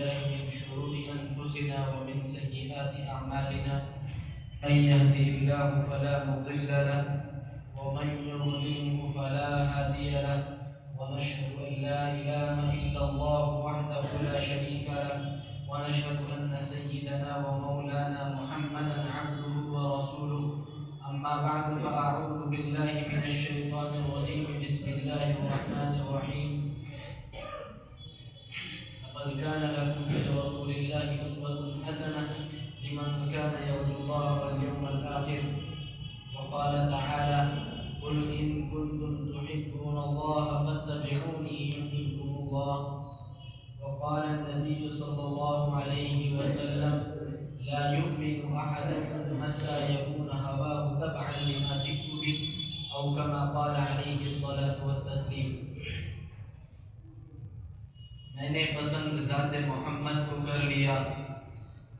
بالله من شرور أنفسنا ومن سيئات أعمالنا من يهده الله فلا مضل له ومن يضلله فلا هادي له ونشهد أن لا إله إلا الله وحده لا شريك له ونشهد أن سيدنا ومولانا محمدا عبده ورسوله أما بعد فأعوذ بالله من الشيطان الرجيم بسم الله الرحمن الرحيم لقد كان لكم في رسول الله أسوة حسنة لمن كان يرجو الله واليوم الآخر وقال تعالى قل إن كنتم تحبون الله فاتبعوني يحببكم الله وقال النبي صلى الله عليه وسلم لا يؤمن أحدكم حتى يكون هواه تبعا لما جئت به أو كما قال عليه الصلاة والتسليم میں نے پسند ذات محمد کو کر لیا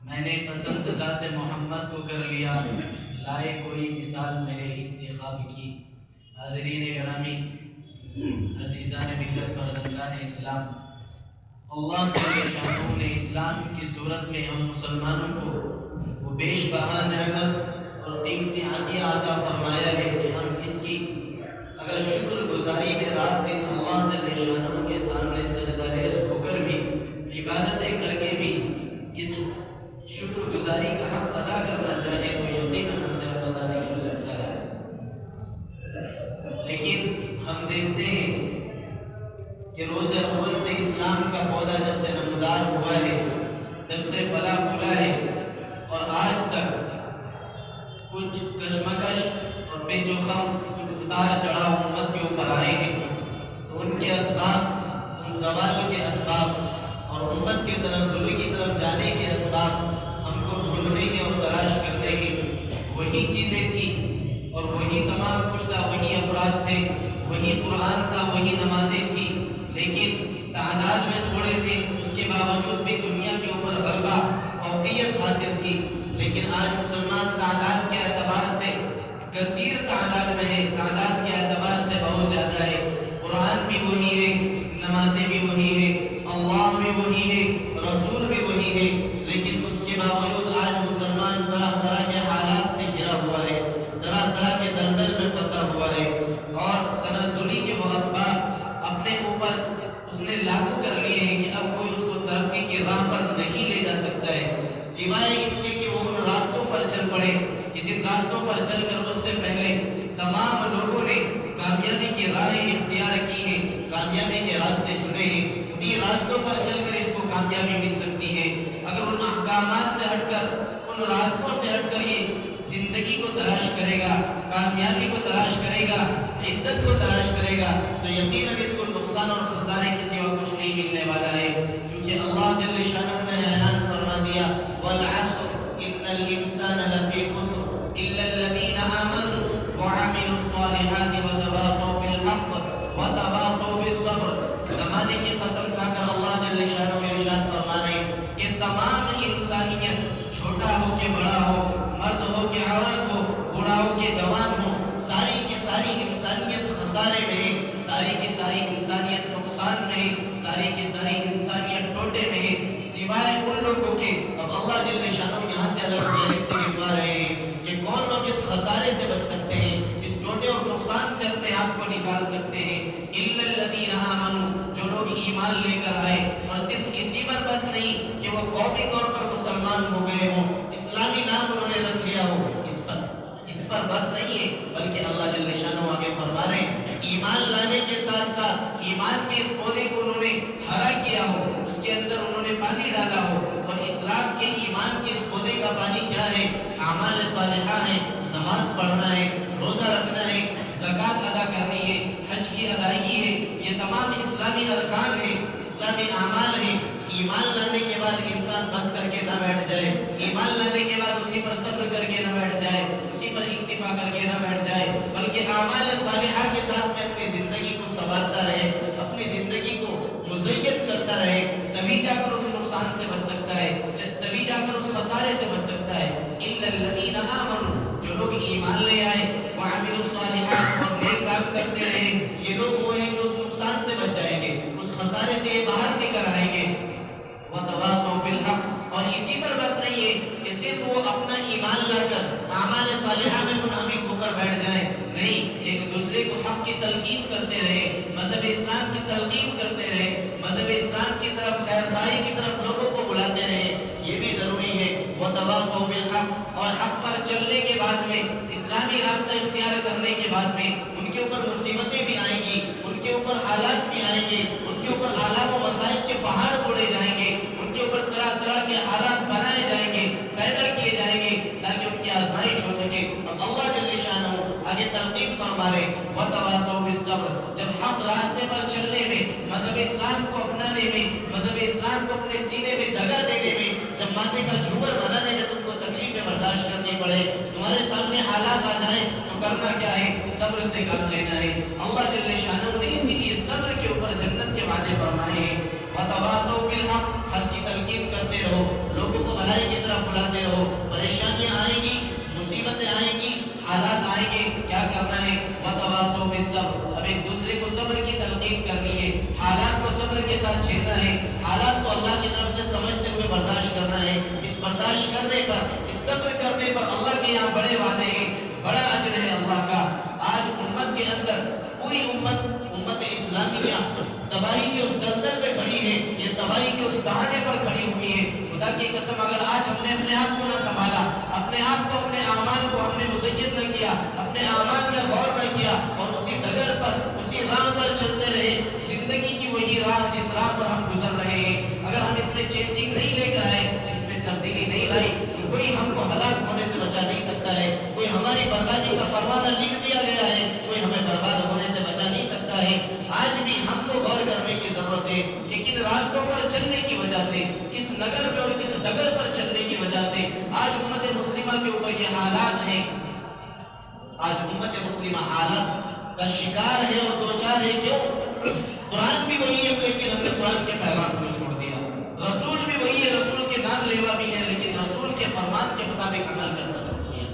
میں نے پسند ذات محمد کو کر لیا لائے کوئی مثال میرے انتخاب کی۔ حاضرین گرامی، عزیزان ملت، فرزندان اسلام، اللہ کے شانوں نے اسلام کی صورت میں ہم مسلمانوں کو وہ بیش بہا نعمت اور قیمتی عطیہ عطا فرمایا ہے کہ ہم اس کی اگر شکر گزاری میں رات دن اللہ جل شانہ کے سامنے سجدہ ریز ہو کر بھی عبادتیں کر کے بھی اس شکر گزاری کا حق ادا کرنا چاہے تو یقیناً ہم سے ادا نہیں ہو سکتا ہے۔ لیکن ہم دیکھتے ہیں کہ روز اول سے اسلام کا پودا جب سے نمودار ہوا ہے، جب سے پھلا پھولا ہے اور آج تک کچھ کشمکش اور بے جوخم اتار چڑھاؤ امت کے اوپر آئے ہیں، تو ان کے اسباب، ان زوال کے اسباب اور امت کے تنزل کی طرف جانے کے اسباب ہم کو ڈھونڈنے ہیں اور تلاش کرنے ہیں۔ وہی چیزیں تھیں اور وہی تمام کچھ تھا، وہی افراد تھے، وہی قرآن تھا، وہی نمازیں تھیں، لیکن تعداد میں تھوڑے تھے، اس کے باوجود بھی دنیا کے اوپر غلبہ، فوقیت حاصل تھی۔ لیکن آج مسلمان تعداد کے اعتبار سے کثیر تعداد میں ہے، تعداد کے اعتبار سے بہت زیادہ ہے۔ قرآن بھی وہی ہے، نمازیں بھی وہی ہے، اللہ بھی وہی ہے، رسول بھی وہی ہے، لیکن اس کے باوجود آج مسلمان طرح طرح کے حالات سے گھرا ہوا ہے، طرح طرح کے دلدل میں پھنسا ہوا ہے، اور تنزلی کے وہ اسباب اپنے اوپر اس نے لاگو کر لیے ہیں کہ اب کوئی اس کو ترقی کی راہ پر نہیں لے جا سکتا ہے، سوائے اس کے کہ وہ ان راستوں پر چل پڑے کہ جن راستوں پر چل کر اس سے پہلے تمام لوگوں نے کامیابی کی راہیں اختیار کی ہیں، کامیابی کے راستے چنے ہیں، انہی راستوں پر چل کر اس کو کامیابی مل سکتی ہے۔ اگر ان احکامات سے ہٹ کر، ان راستوں سے ہٹ کر یہ زندگی کو تلاش کرے گا، کامیابی کو تلاش کرے گا، عزت کو تلاش کرے گا، تو یقیناً اس کو نقصان اور خسارے کے سوا کچھ نہیں ملنے والا ہے، کیونکہ اللہ جل شانہ نے اعلان فرما دیا والعصر ان الانسان لفی خسر الا الذین آمنوا وعملوا الصالحات وتواصوا بالحق وتواصوا بالصبر۔ زمانے کی قسم کھا کر اللہ جل شانہ ارشاد فرما رہے ہیں کہ تمام انسانیت، چھوٹا ہو کہ بڑا ہو، مرد ہو کہ عورت ہو، بوڑھا ہو کہ جوان ہو، ساری کی ساری انسانیت خسارے میں ہے، ساری کی ساری انسانیت نقصان میں ہے، ساری کی ساری انسانیت ٹوٹے میں ہے، سوائے ان لوگوں کے۔ اب اللہ جل شانہ یہاں سے الگ فہرست لکھوا رہے ہیں کہ کون لوگ اس خسارے سے بچ سکتے ہیں، اس ٹوٹے اور نقصان سے اپنے آپ کو نکال سکتے ہیں۔ الا الذین آمنوا، جو لوگ ایمان لے کر آئے، اور صرف اسی پر بس نہیں کہ وہ قومی طور پر مسلمان ہو گئے ہوں، اسلامی نام انہوں نے رکھ لیا ہو، اس پر بس نہیں ہے، بلکہ اللہ جل شانہ آگے فرما رہے ہیں ایمان لانے کے ساتھ ساتھ ایمان کے اس پودے کو انہوں نے ہرا کیا ہو، اس کے اندر انہوں نے پانی ڈالا ہو، اور اسلام کے ایمان کے اس پودے کا پانی کیا ہے؟ اعمال صالحہ ہے، نماز پڑھنا ہے، روزہ رکھنا ہے، زکوٰۃ ادا کرنی ہے، حج کی ادائیگی ہے، یہ تمام اسلامی ارکان ہیں، اسلامی اعمال ہیں۔ ایمان لانے کے بعد انسان بس کر کے نہ بیٹھ جائے، ایمان لانے کے بعد اسی پر صبر کر کے نہ بیٹھ جائے، اسی پر اکتفا کر کے نہ بیٹھ جائے، بلکہ اعمال صالحہ کے ساتھ میں اپنی زندگی کو سنوارتا رہے، اپنی زندگی کو مزین کرتا رہے، تبھی جا کر اس نقصان سے بچ سکتا ہے، تبھی جا کر اس خسارے سے بچ سکتا ہے۔ الا الذین آمنوا، جو لوگ ایمان لے آئے، وعملوا الصالحات، اور نیک کام کرتے رہے، یہ لوگ وہ ہیں جو اس نقصان سے بچ جائیں گے، اس خسارے سے باہر نکل آئیں گے۔ وتواصوا सालिहा में मुनाफिक होकर बैठ जाएं, नहीं, एक दूसरे को हक की तलकीन करते रहे, मजहब इस्लाम की तलकीन करते रहे, मजहब इस्लाम की तरफ, खैर खाई की तरफ लोगों को बुलाते रहे, ये भी जरूरी है। वतवासौ बिल हक, और हक पर चलने के बाद में, इस्लामी रास्ता इख्तियार करने के बाद में उनके ऊपर मुसीबतें भी आएंगी, उनके ऊपर हालात भी आएंगे, उनके ऊपर आलाम व मसाइब के पहाड़ तोड़े जाएंगे, उनके ऊपर तरह तरह के हालात बनाए जाएंगे, पैदा किए जाएंगे, ताकि उनकी आजमाइश हो सके। अब अल्लाह जल्ले शानहू आगे तलकीन फरमा रहे, वतवासौ बिस्सब्र, जब हक रास्ते पर चलने में, मजहब इस्लाम को अपनाने में, मजहब इस्लाम को अपने सीने में जगह देने में, जब माथे का झूमर बनाने में तुमको तकलीफें बर्दाश्त करनी पड़े, तुम्हारे सामने हालात आ जाए, तो करना क्या है? सब्र से काम लेना है। अल्लाह जल्ले शानहू ने इसीलिए सब्र के ऊपर जन्नत के वादे फरमाए हैं। वतवासौ बिल हक, हक की तलकीन करते रहो, लोगों को भलाई की तरफ बुलाते रहो, परेशानियां आएंगी, मुसीबतें आएंगी, हालात आएंगे, क्या करना है? वतवासौ बिस्सब्र, अब एक दूसरे को सब्र की तलकीन करनी है, हालात को सब्र के साथ झेलना है, हालात को अल्लाह की तरफ से समझते हुए बर्दाश्त करना है। इस बर्दाश्त करने पर, इस सब्र करने पर अल्लाह के यहाँ बड़े वादे हैं, बड़ा अजर है अल्लाह का। आज उम्मत के अंदर पूरी उम्मत इस्लामिया तबाही के उस दलदल पे खड़ी है, ये तबाही के उस दहाने पर खड़ी हुई है। खुदा की कसम, अगर आज हमने अपने आप को न संभाला, अपने आप को, अपने आमाल को हमने मुज़य्यन न किया, अपने आमाल में गौर न किया, और उसी डगर पर, उसी राह पर चलते रहे, जिंदगी की वही राह जिस राह पर हम गुजर रहे हैं, अगर हम इसमें चेंजिंग नहीं लेकर आए, इसमें तब्दीली नहीं लाई, तो कोई हमको हलाक होने से बचा नहीं सकता है। कोई हमारी बर्बादी का परवाना लिख दिया गया है, कोई हमें बर्बाद होने से बचा नहीं सकता है। आज भी हमको गौर करने की जरूरत है कि किन रास्तों पर चलने की वजह से, किस नगर में और किस डगर पर चलने की वजह से आज उम्मत मुस्लिमा के ऊपर ये हालात हैं। आज उम्मत मुस्लिमा हालात का शिकार है और दो चार है। क्यों? कुरान भी वही है, लेकिन हमने कुरान के पैगाम को छोड़ दिया। रसूल भी वही है, रसूल के नाम लेवा भी है, लेकिन रसूल के फरमान के मुताबिक अमल करना छोड़ दिया।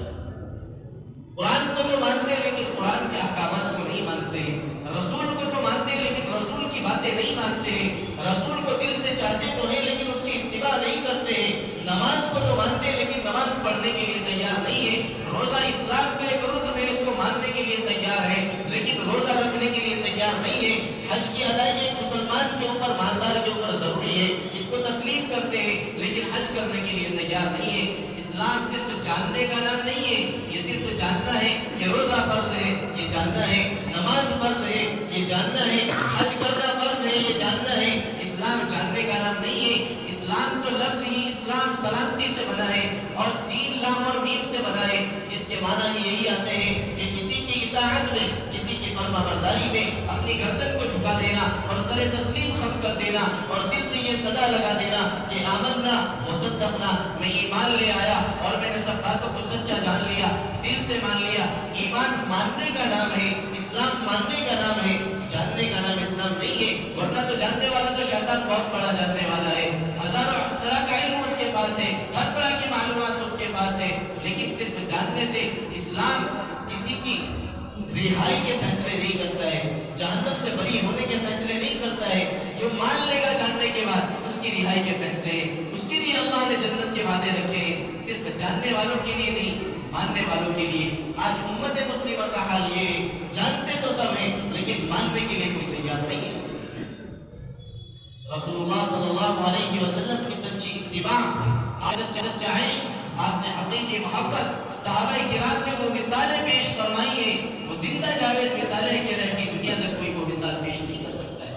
कुरान को तो मानते हैं, लेकिन कुरान के अहकामात को नहीं मानते हैं। रसूल को तो मानते हैं, लेकिन रसूल की बातें नहीं मानते हैं। रसूल को दिल से चाहते तो हैं, लेकिन उसकी इत्तिबा नहीं करते हैं। नमाज को तो मानते हैं, लेकिन नमाज पढ़ने के लिए तैयार नहीं है। रोजा इस्लाम का एक रुकन है, इसको मानने के लिए तैयार है, लेकिन रोजा रखने के लिए तैयार नहीं है। हज की अदायगी एक मुसलमान के ऊपर, मालदार के ऊपर जरूरी है, इसको तस्लीम करते हैं, लेकिन हज करने के लिए तैयार नहीं है। इस्लाम सिर्फ जानने का नाम नहीं है, ये सिर्फ जानना है कि रोजा फर्ज है, ये जानना है, नमाज फर्ज है, ये जानना है, हज करना फर्ज है, ये जानना है। इस्लाम जानने का नाम नहीं है। इस्लाम तो लफ्ज ही इस्लाम सलामती से बना है, और सीन, लाम और मीम से बना है, जिसके माना ही यही आते हैं कि किसी की इताअत में, किसी की फरमाबरदारी में अपनी गर्दन को झुका देना और सरे तस्लीम खम कर देना, और दिल से ये सदा लगा देना कि आमन्ना वसद्दक़ना, मैं ईमान ले आया और मैंने सब बातों को सच्चा जान लिया, दिल से मान लिया। ईमान मानने का नाम है, इस्लाम मानने का नाम है, जानने का नाम इस्लाम नहीं है। वरना तो जानने वाला तो शैतान बहुत बड़ा जानने वाला है, हजारों तरह का इल्म उसके पास है, हर तरह की मालूमात उसके पास है, लेकिन सिर्फ जानने से इस्लाम किसी की रिहाई के फैसले नहीं करता है, जहन्नम से बरी होने के फैसले नहीं करता है। जो मान लेगा जानने के बाद, उसकी रिहाई के फैसले हैं, उसके लिए अल्लाह ने जन्नत के वादे रखे हैं, सिर्फ जानने वालों के लिए नहीं, मानने वालों के लिए। आज उम्मत मुस्लिमा का हाल ये है, जानते तो सब हैं, लेकिन मानने के लिए कोई तैयार नहीं है। रसूलुल्लाह सल्लल्लाहु अलैहि वसल्लम की सच्ची इत्तिबा, सच्चा इश्क, आपसे हकीकी मोहब्बत, सहाबाए किराम ने वो मिसालें पेश फरमाई हैं, वो जिंदा जावेद मिसालें कह रहे हैं कि दुनिया तक कोई वो मिसाल पेश नहीं कर सकता है।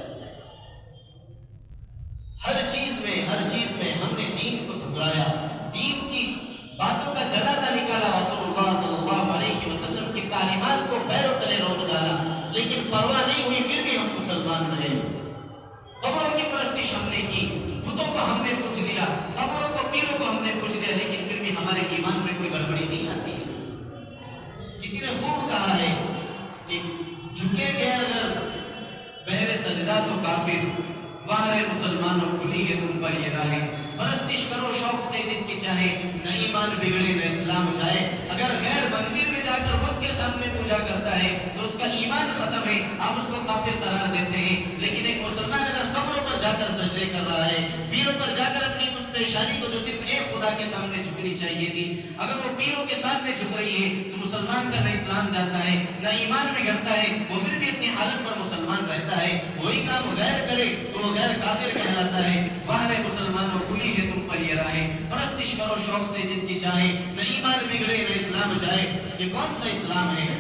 हर चीज में हमने दीन को ठुकराया, दीन की बातों का जनाजा निकाला, रसूलुल्लाह सल्लल्लाहु अलैहि वसल्लम की तालीमात को पैरों तले रोक डाला, लेकिन परवाह नहीं हुई, फिर भी हम मुसलमान रहे। कब्रों की परस्तिश हमने की, बुतों को हमने पूज लिया, कब्रों को, पीरों को हमने पूज लिया, लेकिन फिर भी हमारे ईमान में कोई गड़बड़ी नहीं आती है। किसी ने खूब कहा है कि झुके गैर अगर बहरे सजदा तो काफिर, वारे मुसलमानों खुली है तुम पर ये राहें, परस्तिश करो शौक से जिसकी चाहे, न ईमान बिगड़े न इस्लाम जाए। अगर गैर मंदिर में जाकर बुत के सामने पूजा करता है तो उसका ईमान खत्म है, आप उसको काफिर करार देते हैं। लेकिन एक मुसलमान अगर कब्रों पर जाकर सजदे कर रहा है, पीरों पर जाकर अपनी जल्ले शानी को जो सिर्फ एक खुदा के सामने झुकनी चाहिए थी, अगर वो पीरों के सामने झुक रही है तो मुसलमान का न इस्लाम जाता है न ईमान में घटता है, वो फिर भी अपनी हालत पर मुसलमान रहता है। वही काम गैर करे तो वो गैर काफिर कहलाता है। बाहर मुसलमानों खुली है तुम पर ये राहें, परस्तिश करो शौक से जिसकी चाहे, न ईमान बिगड़े न इस्लाम जाए। ये कौन सा इस्लाम है?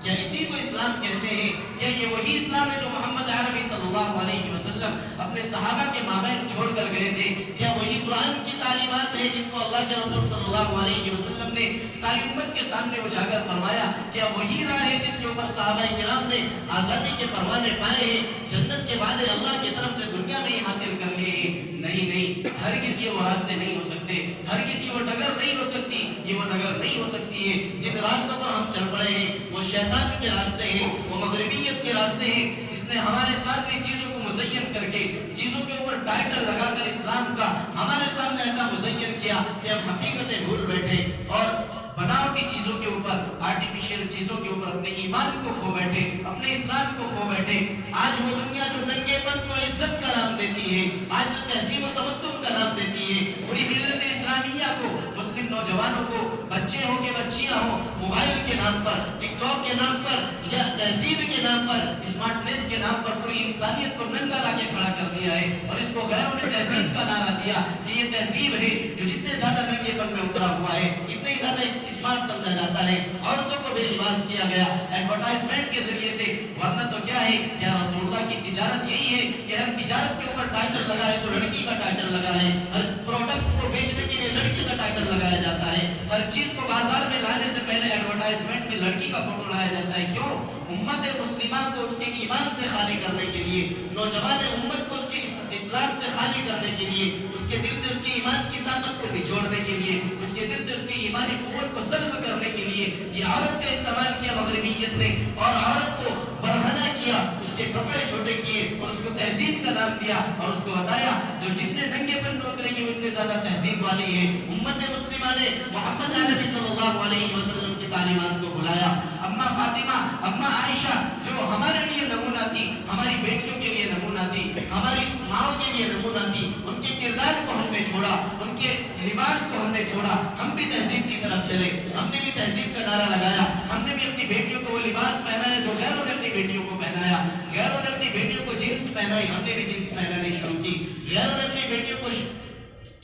क्या इसी को इस्लाम कहते हैं? क्या ये वही इस्लाम है जो मोहम्मद अरबी सल्लल्लाहु अलैहि वसल्लम अपने सहाबा के माबैन छोड़ कर गए थे? क्या वही कुरान की तालीमात है जिनको अल्लाह के रसूल सल्लल्लाहु अलैहि वसल्लम ने सारी उम्मत के सामने उजागर फरमाया? क्या वही राह है जिसके ऊपर सहाबाए किराम ने आजादी के परवाने पाए हैं, जन्नत के वादे अल्लाह की तरफ से दुनिया में ही हासिल कर लिए हैं? नहीं नहीं, हर किसी वो रास्ते नहीं हो सकते, हर किसी वो डगर नहीं हो सकती, ये वो डगर नहीं हो सकती है। जिन रास्तों पर हम चल पड़े हैं वो शैतान के रास्ते हैं, वो मगरबियत के रास्ते हैं, जिसने हमारे सामने चीजों को मुज़य्यन करके, चीजों के ऊपर टाइटल लगाकर इस्लाम का हमारे सामने ऐसा मुज़य्यन किया कि हम हकीकतें भूल बैठे और बनावटी चीजों के ऊपर, आर्टिफिशियल चीजों के ऊपर अपने ईमान को खो बैठे, अपने इस्लाम को खो बैठे। आज वो दुनिया जो नंगेपन को इज्जत का नाम देती है, आज जो तहजीब व तमद्दुन का नाम देती है, पूरी मिल्लत इस्लामिया को, मुस्लिम नौजवानों को, बच्चे हो के बच्चियां हो, मोबाइल के नाम पर, टिकटॉक के नाम पर या तहजीब के नाम पर, स्मार्टनेस के नाम पर पूरी इंसानियत को नंगा लाके खड़ा कर दिया है और इसको गैरों ने तहजीब का नारा दिया कि ये तहजीब है। जो जितने ज्यादा नंगेपन में उतरा हुआ है, इतने ही ज्यादा स्मार्ट समझा जाता है। औरतों को बेलिबास किया गया एडवर्टाइजमेंट के जरिए से, वरना तो क्या है, क्या रसूलुल्लाह की तिजारत यही है कि हर तिजारत के ऊपर टाइटल लगा है तो लड़की का टाइटल लगा है, हर प्रोडक्ट्स को बेचने के लिए लड़की का टाइटल लगाया जाता है, हर चीज को बाजार में लाने से पहले एडवर्टाइजमेंट में लड़की का फोटो लाया जाता है। क्यों? उम्मत मुस्लिमा को उसके ईमान से खाली करने के लिए, नौजवान उम्मत को उसके इस्लाम से खाली करने के लिए, उसके दिल से उसके ईमान की ताकत को निचोड़ने के लिए, उसके दिल से उसकी ईमानी कुव्वत को सल्ब करने के लिए ये औरत का इस्तेमाल किया मगरबियत ने, और औरत को बरहना किया, उसके कपड़े छोटे किए और उसको तहजीब का नाम दिया और उसको बताया जो जितने नंगेपन में उतरेंगे वो इतने ज्यादा तहजीब वाली है। उम्मत मुस्लिमा ने मोहम्मद अरबी सल्लल्लाहु अलैहि वसल्लम की तालीमात को बुलाया। अम्मा फातिमा, अम्मा आयशा जो हमारे लिए नमूना थी, हमारी बेटियों के लिए नमूना थी, हमारी माओ के लिए नमूना थी, उनके किरदार को हमने छोड़ा, उनके लिबास को हमने छोड़ा, हम भी तहजीब की तरफ चले, हमने भी तहजीब का नारा लगाया, हमने भी अपनी बेटियों को वो लिबास पहनाया जो गैरों ने अपनी बेटियों को पहनाया। गैरों ने अपनी बेटियों को जींस पहनाई, हमने भी जींस पहनानी शुरू की। गैरों ने अपनी बेटियों को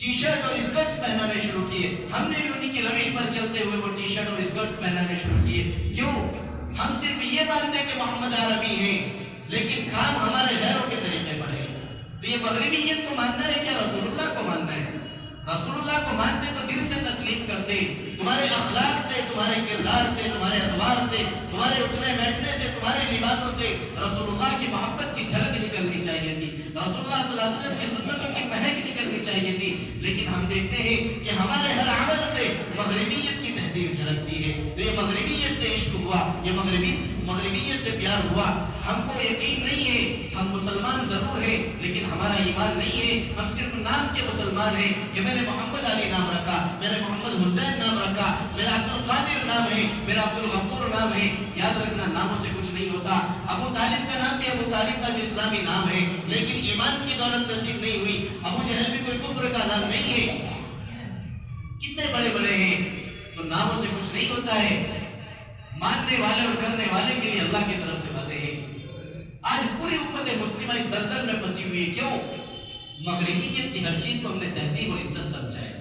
टी शर्ट और स्कर्ट्स पहनाने शुरू किए, हमने भी उन्हीं की रविश पर चलते हुए वो टी शर्ट और स्कर्ट्स पहनाने शुरू किए। क्यों? हम सिर्फ ये मानते हैं कि मोहम्मद अरबी है, लेकिन काम हमारे गैरों के तरीके पर है। तो ये मगरबियत को मानना है क्या रसूलुल्लाह को मानना है? रसूलुल्लाह को मानते तो दिल से तस्लीम करते, तुम्हारे अखलाक से, तुम्हारे किरदार से, तुम्हारे अतवार से, तुम्हारे उठने बैठने से, तुम्हारे लिबासों से रसूलुल्लाह की मोहब्बत की झलक निकलनी चाहिए थी, रसूलुल्लाह सल्लल्लाहु अलैहि वसल्लम की सुन्नतों की महक निकलनी चाहिए थी। लेकिन हम देखते हैं कि हमारे हर अमल से मगरबियत की तहजीब झलकती है। तो ये मगरबियत से इश्क हुआ, ये मगरबियत से प्यार हुआ। हमको यकीन नहीं है, हम मुसलमान जरूर हैं लेकिन हमारा ईमान नहीं है, हम सिर्फ नाम के मुसलमान हैं कि मैंने मोहम्मद अली नाम रखा, मैंने मोहम्मद हुसैन नाम रखा, मेरा अब्दुल कादिर नाम है, मेरा अब्दुल गफूर नाम है। याद रखना, नामों से कुछ नहीं होता। अबू तालिब का नाम भी अबू तालिब का जो इस्लामी नाम है, लेकिन ईमान की दौलत नसीब नहीं हुई। अबू जहल भी कोई कुफ्र का नाम नहीं है। कितने बड़े बड़े हैं, तो नामों से कुछ नहीं होता है। मानने वाले और करने वाले के लिए अल्लाह की तरफ से बातें हैं। आज पूरी उम्मत मुस्लिमा इस दलदल में फंसी हुई है। क्यों? मगरबियत की हर चीज को हमने तहजीब और इज्जत समझा है।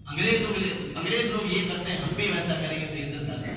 अंग्रेज लोग ये करते हैं, हम भी वैसा करेंगे तो इज्जतदार से।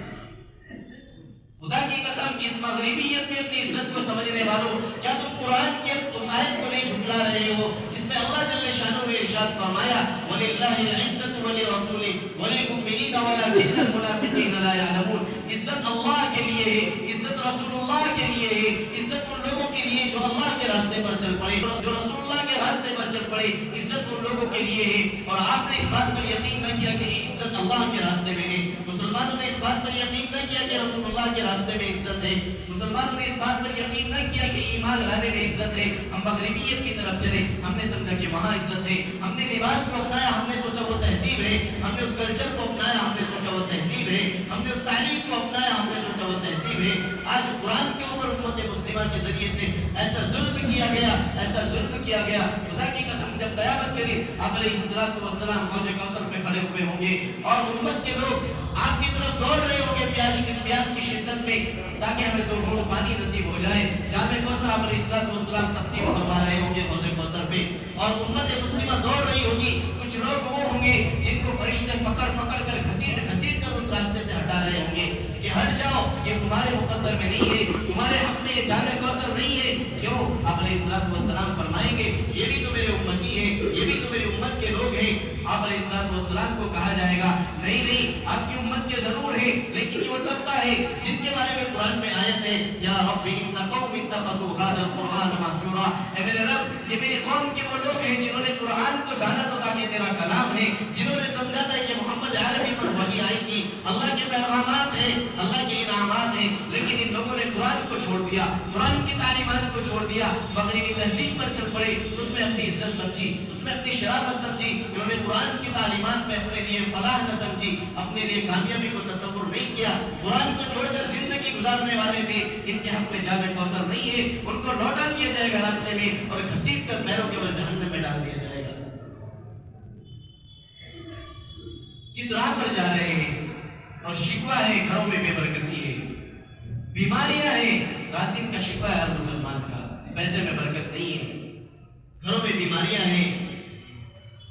खुदा की कसम, इस मगरबियत में अपनी इज्जत को समझने वालों, क्या तुम कुरान के उस आयत को नहीं झुठला रहे हो जिसमें अल्लाह जल्ले शानहू ने इरशाद फरमाया, वलिल्लाहिल इज्जतु वली रसूली वलिल मुमिनीना वलाकिन्नल मुनाफिकीना ला यअलमून। इज्जत अल्लाह के लिए है, इज्जत रसूलुल्लाह के लिए है, इज्जत उन लोगों के लिए जो अल्लाह के रास्ते पर चल पड़े, जो रसूलुल्लाह के रास्ते पर चल पड़े। इज्जत उन लोगों के लिए है। और आपने इस बात पर यकीन न किया कि इज्जत अल्लाह के रास्ते में है। मुसलमानों ने इस बात पर यकीन न किया कि रसूलुल्लाह के रास्ते में इज्जत है। मुसलमानों ने इस बात पर यकीन न किया कि ईमान लाने में इज्जत है। हम मगरबियत की तरफ चले, हमने समझा कि वहाँ इज्जत है। हमने लिबास को अपनाया, हमने सोचा वो तहजीब है। हमने उस कल्चर को अपनाया, हमने सोचा वो तहजीब है। हमने उस तालीम को अपनाया, हमने सोचा वो तहजीब नसीब है। आज कुरान के ऊपर उम्मत मुस्लिमा के जरिए से ऐसा जुल्म किया गया, ऐसा जुल्म किया गया। खुदा की कसम, जब क़यामत के दिन आप अलैहिस्सलातु वस्सलाम हौज कौसर पे खड़े हुए होंगे और उम्मत के लोग आपकी तरफ दौड़ रहे होंगे प्यास की शिद्दत में, ताकि हमें 2 घूंट पानी नसीब हो जाए। जामे कौसर आप अलैहिस्सलातु वस्सलाम तकसीम फरमा रहे होंगे हौज कौसर पे, और उम्मत मुस्लिमा दौड़ रही होगी। कुछ लोग वो होंगे जिनको फरिश्ते पकड़ पकड़ कर घसीट घसीट कर उस रास्ते से हटा रहे होंगे कि हट जाओ, ये तुम्हारे मुकद्दर में नहीं है, तुम्हारे हक में ये जामे कौसर नहीं है। क्यों? आप अलैहिस्सलातु वस्सलाम फरमाएंगे ये भी तो मेरे उम्मती है, ये भी तो मेरी उम्मत के लोग हैं। आप अलैहिस्सलातु वस्सलाम को कहा जाएगा नहीं नहीं, आपकी उम्मत के जरूर है, लेकिन ये वो तबका है जिनके बारे में कुरान में आयत है, या रब्बी इन्ना कौम इत्तखज़ू हाज़ल कुरआन महजूरा। ए मेरे रब, ये मेरी कौम के वो लोग हैं जिन्होंने कुरान को जाना तो ताकि तेरा कलाम है, जिन्होंने समझा था कि मोहम्मद अरबी पर वही आएगी, अल्लाह के पैगामात हैं, अल्लाह के इनामात हैं, लेकिन इन लोगों ने कुरान को छोड़ दिया, कुरान की तालीमात को छोड़ दिया, मगरिबी तहजीब पर चल पड़े, उसमें अपनी इज्जत समझी, उसमें अपनी शराफत समझी। इन्होंने कुरान की तालीमात में अपने लिए फलाह न समझी, अपने लिए कामयाबी को तसव्वुर नहीं किया, कुरान को छोड़कर जिंदगी गुजारने वाले थे। इनके हक में जामे कौसर नहीं है, उनको लौटा दिया जाएगा रास्ते में और घसीट कर पैरों के बल जहन्नम में डाल दिया जाएगा। किस राह पर जा रहे हैं? और शिकवा है, घरों में बेबरकती है, बीमारियां हैं, रात दिन का शिकवा है हर मुसलमान का, पैसे में बरकत नहीं है, घरों में बीमारियां हैं,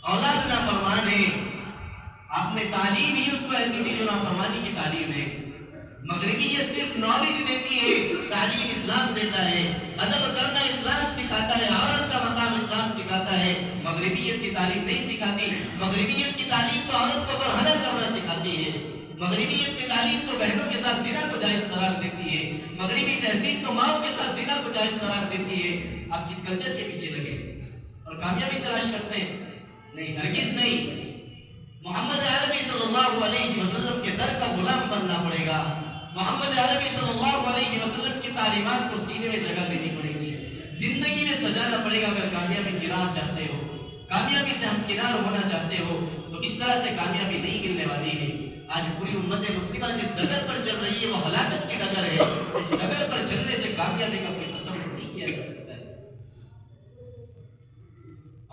औलाद नाफरमान है। आपने तालीम ही उसको ऐसी दी जो नाफरमानी की तालीम है। मगरिबी ये सिर्फ नॉलेज देती है, तालीम इस्लाम देता है, अदब करना इस्लाम सिखाता है, औरत का मकाम इस्लाम सिखाता है। मगरिबियत की तालीम नहीं सिखाती। मगरिबियत की तालीम तो औरत को बरहना करना सिखाती है। मगरिबियत की तालीम तो बहनों के साथ ज़िना को जायज़ करार देती है। मगरिबी तहजीब तो माओ के साथ ज़िना को जायज़ करार देती है। आप किस कल्चर के पीछे लगे और कामयाबी तलाश करते हैं? नहीं, हरगिज़ नहीं। मोहम्मद अरबी सल्लल्लाहु अलैहि वसल्लम के दर का गुलाम बनना पड़ेगा। मोहम्मद अरबी सल्लल्लाहु अलैहि वसल्लम की तालीमात को सीने में जगह देनी पड़ेगी, जिंदगी में सजाना पड़ेगा। अगर कामयाबी की राह चाहते हो, कामयाबी से हम किनार होना चाहते हो, तो इस तरह से कामयाबी नहीं मिलने वाली है। आज पूरी उम्मत मुस्लिमा जिस डगर पर चल रही है वो हलाकत की डगर है। इस डगर पर चलने से कामयाबी का कोई तसव्वुर नहीं किया जा सकता है।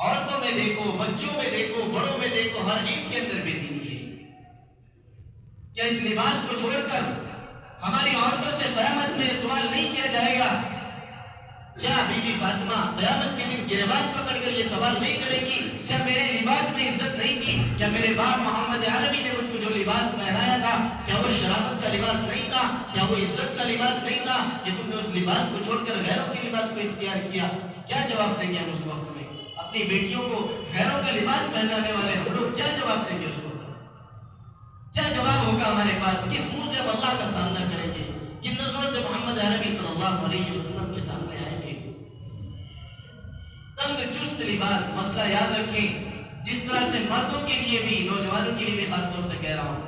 औरतों में देखो, बच्चों में देखो, बड़ों में देखो, हर एक के अंदर बेदीनी है। क्या इस लिबास को छोड़कर हमारी औरतों से क़यामत में सवाल नहीं किया जाएगा? क्या बीबी फातिमा क़यामत के दिन गिरबान पकड़कर ये सवाल नहीं करेगी क्या मेरे लिबास में इज्जत नहीं थी? क्या मेरे बाप मोहम्मद अरबी ने मुझको जो लिबास पहनाया था, क्या वो शराफत का लिबास नहीं था? क्या वो इज्जत का लिबास नहीं था कि तुमने उस लिबास को छोड़कर गैरों के लिबास को इख्तियार किया? क्या जवाब देंगे हम उस वक्त में? अपनी बेटियों को गैरों का लिबास पहनाने वाले हम लोग क्या जवाब देंगे उस वक्त? क्या जवाब होगा हमारे पास? किस मुंह से हम अल्लाह का सामना करेंगे? किन नजरों से मोहम्मद अरबी सल्लल्लाहु अलैहि वसल्लम के सामने आएंगे? तंग चुस्त लिबास, मसला याद रखें। जिस तरह से मर्दों के लिए भी, नौजवानों के लिए भी खास तौर से कह रहा हूं,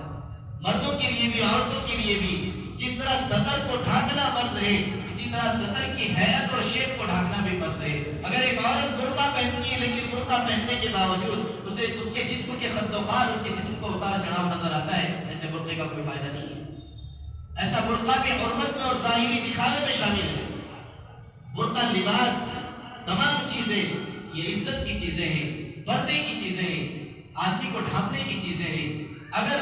मर्दों के लिए भी, औरतों के लिए भी, जिस तरह सतर को ढांकना फर्ज है, इसी तरह सतर की हैत और शेप को ढांकना भी फर्ज है। अगर एक औरत बुर्का पहनती है लेकिन बुर्का पहनने के बावजूद उसे उसके जिस्म के खद्दोखार, उसके जिस्म को उतार चढ़ाव नजर आता है, ऐसे बुर्के का कोई फायदा नहीं है। ऐसा बुर्का भी हुर्मत में और ज़ाहिरी दिखावे में शामिल है। बुर्का, लिबास, तमाम चीजें ये इज्जत की चीजें हैं, पर्दे की चीजें हैं, आदमी को ढांपने की चीजें हैं। अगर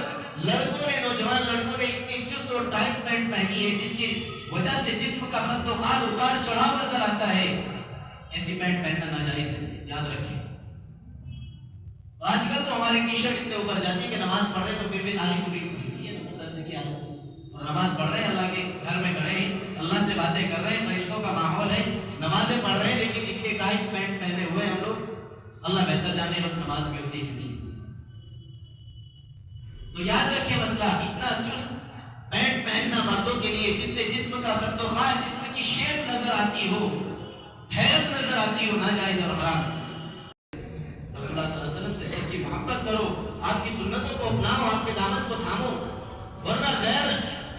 लड़कों ने, नौजवान लड़कों ने इतनी चुस्त और टाइट पैंट पहनी है जिसकी वजह से जिस्म का खद्दोखार, उतार चढ़ाव नजर आता है, ऐसी पैंट पहनना नाजायज है, याद रखें। आजकल तो हमारे टी शर्ट इतने ऊपर जाती है कि नमाज पढ़ रहे तो फिर भी खाली सुनी खुली है, सर्द की हालत, और नमाज पढ़ रहे हैं, अल्लाह के घर में खड़े हैं, अल्लाह से बातें कर रहे हैं, फरिश्तों का माहौल है, नमाजें पढ़ रहे हैं, लेकिन इतने टाइट पैंट पहने हुए हम लोग, अल्लाह बेहतर जाने बस नमाज भी होती है कि नहीं। तो याद रखें मसला, इतना चुस्त पैंट पहनना मर्दों के लिए जिससे जिस्म का खद्दोखार, जिस्म की शेप नजर आती हो, हैरत नजर आती हो, नाजायज और हराम है। रसूलुल्लाह सल्लल्लाहु अलैहि वसल्लम से सच्ची मोहब्बत करो, आपकी सुन्नतों को अपनाओ, आपके दामन को थामो, वरना गैर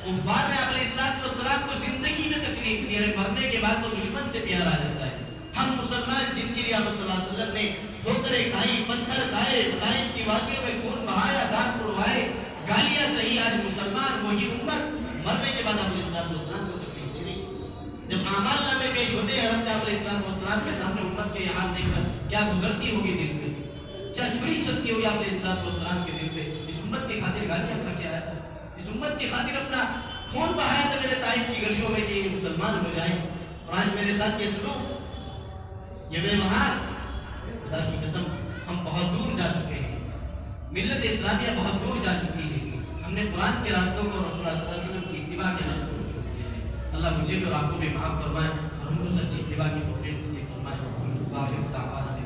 कुफ्फार ने अलैहिस्सलाम को जिंदगी में तकलीफ दी है, मरने के बाद तो दुश्मन से प्यार आ जाता है। हम मुसलमान जिनके लिए आप सल्लल्लाहु अलैहि वसल्लम ने ठोकरें खाई, पत्थर खाए, ताइफ की वादियों में खून बहाया, दांत तुड़वाए, गालियां सही, आज मुसलमान वही उम्मत مرنے کے بعد آپ علیہ السلام کو تکلیف دے رہی ہے۔ جب اعمال نامے پیش ہوتے ہیں حضرت آپ علیہ السلام کے سامنے امت کے یہ حال دیکھ کر کیا گزرتی ہوگی دل پہ، کیا چھری چلتی ہوگی آپ علیہ السلام کے دل پہ؟ اس امت کی خاطر گالیاں کھا کے آیا تھا، اس امت کی خاطر اپنا خون بہایا تھا میرے طائف کی گلیوں میں کہ یہ مسلمان ہو جائیں، اور آج میرے ساتھ یہ سلوک، یہ ویوہار، خدا کی قسم ہم بہت دور جا چکے ہیں، ملت اسلامیہ بہت دور جا چکی ہے۔ ہم نے قرآن کے راستوں کو، رسول اللہ صلی اللہ علیہ وسلم کی اتباع کے راستوں کو چھوڑ دیا ہے۔ اللہ مجھے بھی اور آپ کو بھی معاف فرمائے اور ہم کو سچی اتباع کی توفیق نصیب فرمائے۔ واخر دعوانا